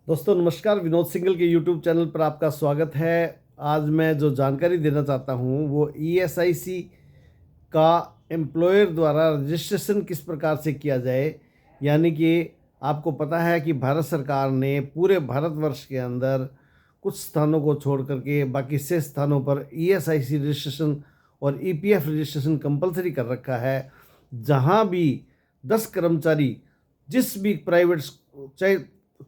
दोस्तों नमस्कार, विनोद सिंगल के यूट्यूब चैनल पर आपका स्वागत है। आज मैं जो जानकारी देना चाहता हूँ वो ईएसआईसी का एम्प्लॉयर द्वारा रजिस्ट्रेशन किस प्रकार से किया जाए। यानी कि आपको पता है कि भारत सरकार ने पूरे भारतवर्ष के अंदर कुछ स्थानों को छोड़ करके बाकी शेष स्थानों पर ईएसआईसी रजिस्ट्रेशन और ईपीएफ रजिस्ट्रेशन कंपलसरी कर रखा है। जहाँ भी 10 कर्मचारी जिस भी प्राइवेट, चाहे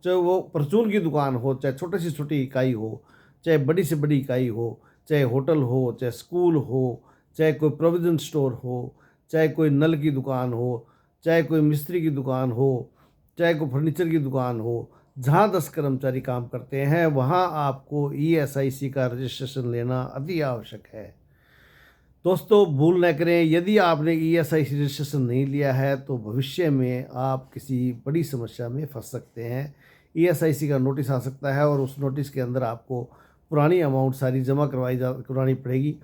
चाहे वो परचून की दुकान हो, चाहे छोटी से छोटी इकाई हो, चाहे बड़ी से बड़ी इकाई हो, चाहे होटल हो, चाहे स्कूल हो, चाहे कोई प्रोविजन स्टोर हो, चाहे कोई नल की दुकान हो, चाहे कोई मिस्त्री की दुकान हो, चाहे कोई फर्नीचर की दुकान हो, जहाँ 10 कर्मचारी काम करते हैं वहाँ आपको ईएसआईसी का रजिस्ट्रेशन लेना अति आवश्यक है। दोस्तों भूल न करें, यदि आपने ईएसआईसी रजिस्ट्रेशन नहीं लिया है तो भविष्य में आप किसी बड़ी समस्या में फंस सकते हैं। ईएसआईसी का नोटिस आ सकता है और उस नोटिस के अंदर आपको पुरानी अमाउंट सारी जमा करवानी पड़ेगी।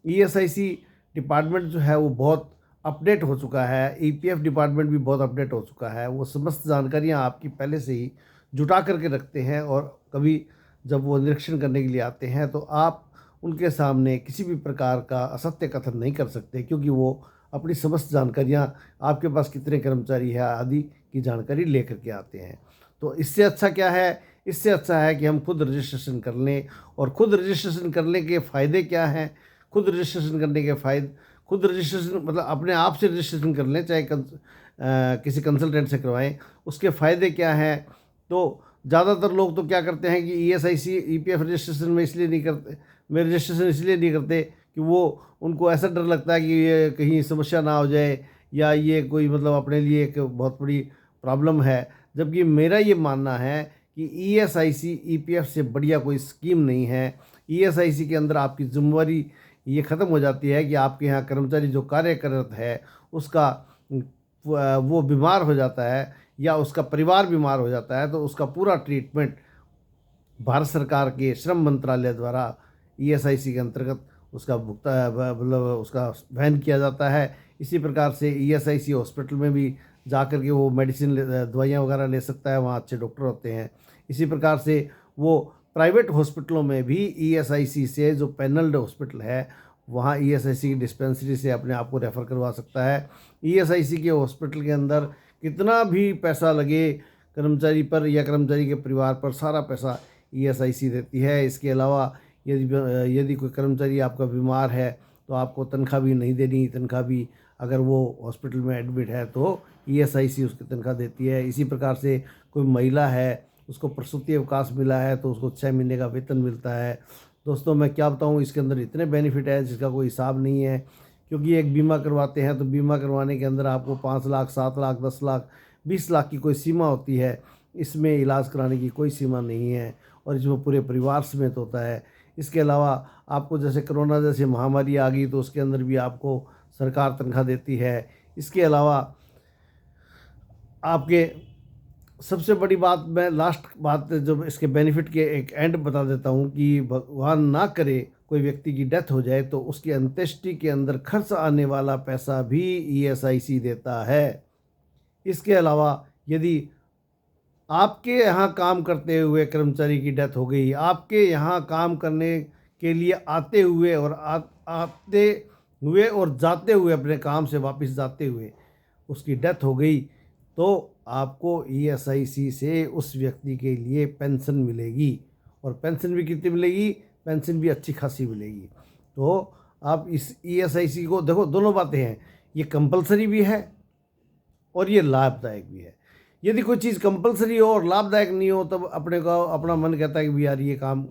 ईएसआईसी डिपार्टमेंट जो है वो बहुत अपडेट हो चुका है, ईपीएफ डिपार्टमेंट भी बहुत अपडेट हो चुका है। वो समस्त जानकारियाँ आपकी पहले से ही जुटा करके रखते हैं और कभी जब वो निरीक्षण करने के लिए आते हैं तो आप उनके सामने किसी भी प्रकार का असत्य कथन नहीं कर सकते, क्योंकि वो अपनी समस्त जानकारियाँ आपके पास कितने कर्मचारी है आदि की जानकारी लेकर के आते हैं। तो इससे अच्छा क्या है, इससे अच्छा है कि हम खुद रजिस्ट्रेशन कर लें। और खुद रजिस्ट्रेशन करने के फ़ायदे क्या हैं, खुद रजिस्ट्रेशन करने के फ़ायदे, खुद रजिस्ट्रेशन मतलब अपने आप से रजिस्ट्रेशन कर लें, चाहे किसी कंसल्टेंट से करवाएं, उसके फ़ायदे क्या हैं। तो ज़्यादातर लोग तो क्या करते हैं कि ईएसआईसी ईपीएफ रजिस्ट्रेशन में इसलिए नहीं करते, में रजिस्ट्रेशन इसलिए नहीं करते कि वो उनको ऐसा डर लगता है कि ये कहीं समस्या ना हो जाए या ये कोई मतलब अपने लिए एक बहुत बड़ी प्रॉब्लम है। जबकि मेरा ये मानना है कि ईएसआईसी ईपीएफ से बढ़िया कोई स्कीम नहीं है। ईएसआईसी के अंदर आपकी जिम्मेवारी ये ख़त्म हो जाती है कि आपके यहाँ कर्मचारी जो कार्यरत है उसका वो बीमार हो जाता है या उसका परिवार बीमार हो जाता है तो उसका पूरा ट्रीटमेंट भारत सरकार के श्रम मंत्रालय द्वारा ईएसआईसी के अंतर्गत उसका मतलब उसका वहन किया जाता है। इसी प्रकार से ईएसआईसी हॉस्पिटल में भी जा कर के वो मेडिसिन दवाइयाँ वगैरह ले सकता है, वहाँ अच्छे डॉक्टर होते हैं। इसी प्रकार से वो प्राइवेट हॉस्पिटलों में भी ईएसआईसी से, जो पैनल्ड हॉस्पिटल है वहाँ ईएसआईसी की डिस्पेंसरी से अपने आप को रेफ़र करवा सकता है। ईएसआईसी के हॉस्पिटल के अंदर कितना भी पैसा लगे कर्मचारी पर या कर्मचारी के परिवार पर, सारा पैसा ईएसआईसी देती है। इसके अलावा यदि कोई कर्मचारी आपका बीमार है तो आपको तनख्वाह भी नहीं देनी, तनख्वाह भी अगर वो हॉस्पिटल में एडमिट है तो ईएसआईसी उसकी तनख्वाह देती है। इसी प्रकार से कोई महिला है, उसको प्रसूति अवकाश मिला है तो उसको 6 महीने का वेतन मिलता है। दोस्तों मैं क्या बताऊँ, इसके अंदर इतने बेनिफिट है जिसका कोई हिसाब नहीं है। क्योंकि एक बीमा करवाते हैं तो बीमा करवाने के अंदर आपको 5 लाख, 7 लाख, 10 लाख, 20 लाख की कोई सीमा होती है। इसमें इलाज कराने की कोई सीमा नहीं है और इसमें पूरे परिवार समेत होता है। इसके अलावा आपको जैसे कोरोना जैसी महामारी आ गई तो उसके अंदर भी आपको सरकार तनख्वाह देती है। इसके अलावा आपके सबसे बड़ी बात, मैं लास्ट बात जो इसके बेनिफिट के एक एंड बता देता हूँ कि भगवान ना करे कोई व्यक्ति की डेथ हो जाए तो उसकी अंत्येष्टि के अंदर खर्च आने वाला पैसा भी ईएसआईसी देता है। इसके अलावा यदि आपके यहाँ काम करते हुए कर्मचारी की डेथ हो गई, आपके यहाँ काम करने के लिए आते हुए और आते हुए और जाते हुए, अपने काम से वापस जाते हुए उसकी डेथ हो गई, तो आपको ईएसआईसी से उस व्यक्ति के लिए पेंशन मिलेगी। और पेंशन भी कितनी मिलेगी, पेंशन भी अच्छी खासी मिलेगी। तो आप इस ईएसआईसी को देखो, दोनों बातें हैं, ये कंपलसरी भी है और ये लाभदायक भी है। यदि कोई चीज़ कंपलसरी हो और लाभदायक नहीं हो तब अपने को अपना मन कहता है कि भी यार ये काम,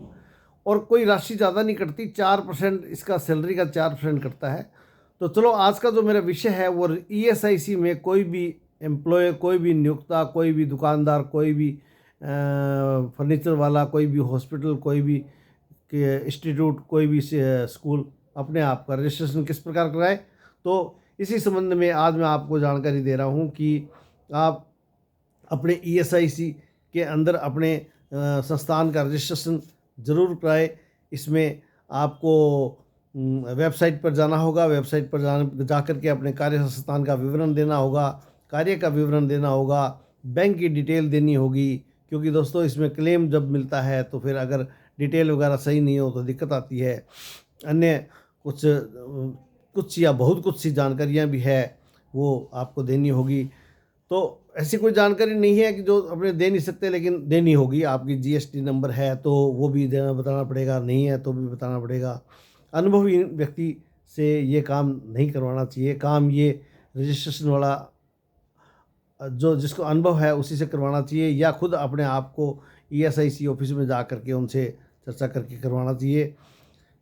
और कोई राशि ज़्यादा नहीं कटती, 4% इसका सैलरी का 4% कटता है। तो चलो आज का जो मेरा विषय है वो ईएसआईसी में कोई भी एम्प्लॉय, कोई भी नियोक्ता, कोई भी दुकानदार, कोई भी फर्नीचर वाला, कोई भी हॉस्पिटल, कोई भी इंस्टीट्यूट, कोई भी स्कूल अपने आप का रजिस्ट्रेशन किस प्रकार कराए। तो इसी संबंध में आज मैं आपको जानकारी दे रहा हूँ कि आप अपने ईएसआईसी के अंदर अपने संस्थान का रजिस्ट्रेशन ज़रूर कराएं। इसमें आपको वेबसाइट पर जाना होगा, वेबसाइट पर जा कर के अपने कार्य संस्थान का विवरण देना होगा, कार्य का विवरण देना होगा, बैंक की डिटेल देनी होगी, क्योंकि दोस्तों इसमें क्लेम जब मिलता है तो फिर अगर डिटेल वगैरह सही नहीं हो तो दिक्कत आती है। अन्य कुछ या बहुत कुछ सी जानकारियाँ भी है वो आपको देनी होगी। तो ऐसी कोई जानकारी नहीं है कि जो अपने दे नहीं सकते, लेकिन देनी होगी। आपकी जीएसटी नंबर है तो वो भी देना बताना पड़ेगा, नहीं है तो भी बताना पड़ेगा। अनुभवी व्यक्ति से ये काम नहीं करवाना चाहिए। काम ये रजिस्ट्रेशन वाला जो जिसको अनुभव है उसी से करवाना चाहिए, या खुद अपने आप को ईएसआईसी ऑफिस में जा करके उनसे चर्चा करके करवाना चाहिए।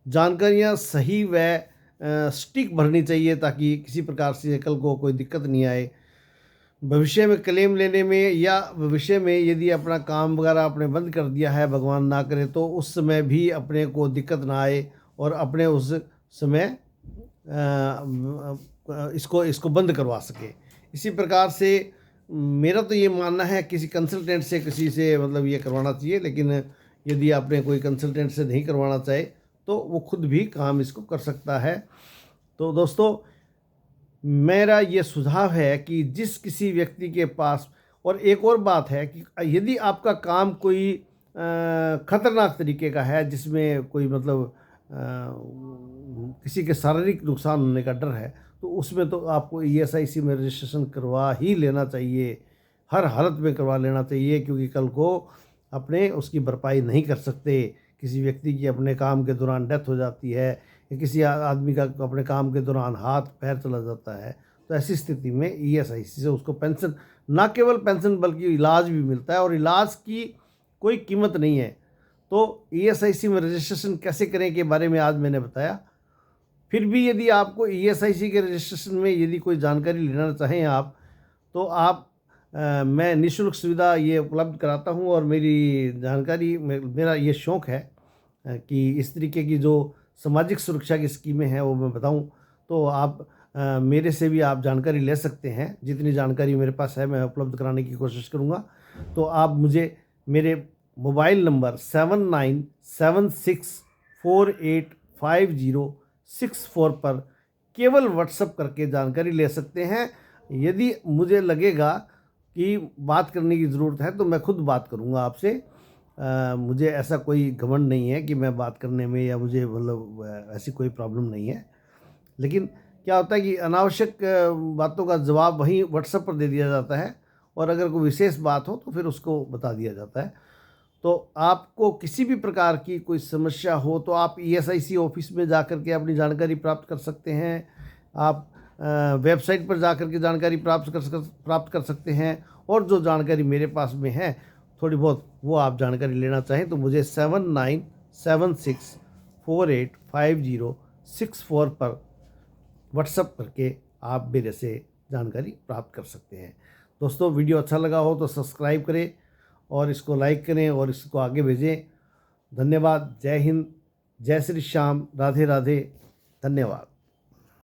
जानकारियाँ सही व सटीक भरनी चाहिए ताकि किसी प्रकार से कल को कोई दिक्कत नहीं आए भविष्य में क्लेम लेने में, या भविष्य में यदि अपना काम वगैरह आपने बंद कर दिया है, भगवान ना करे, तो उस समय भी अपने को दिक्कत ना आए और अपने उस समय इसको बंद करवा सके। इसी प्रकार से मेरा तो ये मानना है किसी कंसल्टेंट से किसी से मतलब ये करवाना चाहिए, लेकिन यदि आपने कोई कंसल्टेंट से नहीं करवाना चाहे तो वो खुद भी काम इसको कर सकता है। तो दोस्तों मेरा ये सुझाव है कि जिस किसी व्यक्ति के पास, और एक और बात है कि यदि आपका काम कोई ख़तरनाक तरीके का है जिसमें कोई मतलब किसी के शारीरिक नुकसान होने का डर है, तो उसमें तो आपको ईएसआईसी में रजिस्ट्रेशन करवा ही लेना चाहिए, हर हालत में करवा लेना चाहिए, क्योंकि कल को अपने उसकी भरपाई नहीं कर सकते। किसी व्यक्ति की अपने काम के दौरान डेथ हो जाती है, या किसी आदमी का अपने काम के दौरान हाथ पैर चला जाता है, तो ऐसी स्थिति में ईएसआईसी से उसको पेंशन, ना केवल पेंशन बल्कि इलाज भी मिलता है, और इलाज की कोई कीमत नहीं है। तो ईएसआईसी में रजिस्ट्रेशन कैसे करें के बारे में आज मैंने बताया। फिर भी यदि आपको ईएसआईसी के रजिस्ट्रेशन में यदि कोई जानकारी लेना चाहें आप, तो आप मैं निःशुल्क सुविधा ये उपलब्ध कराता हूँ, और मेरी जानकारी मेरा ये शौक़ है कि इस तरीके की जो सामाजिक सुरक्षा की स्कीमें हैं वो मैं बताऊं। तो आप मेरे से भी आप जानकारी ले सकते हैं। जितनी जानकारी मेरे पास है मैं उपलब्ध कराने की कोशिश करूंगा। तो आप मुझे मेरे मोबाइल नंबर 7976485064 पर केवल व्हाट्सएप करके जानकारी ले सकते हैं। यदि मुझे लगेगा कि बात करने की ज़रूरत है तो मैं खुद बात करूंगा आपसे। मुझे ऐसा कोई घमंड नहीं है कि मैं बात करने में, या मुझे मतलब ऐसी कोई प्रॉब्लम नहीं है। लेकिन क्या होता है कि अनावश्यक बातों का जवाब वहीं व्हाट्सएप पर दे दिया जाता है, और अगर कोई विशेष बात हो तो फिर उसको बता दिया जाता है। तो आपको किसी भी प्रकार की कोई समस्या हो तो आप ईएसआईसी ऑफिस में जा कर के अपनी जानकारी प्राप्त कर सकते हैं। आप वेबसाइट पर जा कर के जानकारी प्राप्त कर सकते हैं, और जो जानकारी मेरे पास में है थोड़ी बहुत वो आप जानकारी लेना चाहें तो मुझे 7976485064 पर व्हाट्सएप करके आप मेरे से जानकारी प्राप्त कर सकते हैं। दोस्तों वीडियो अच्छा लगा हो तो सब्सक्राइब करें और इसको लाइक करें और इसको आगे भेजें। धन्यवाद। जय हिंद, जय श्री श्याम, राधे राधे, धन्यवाद।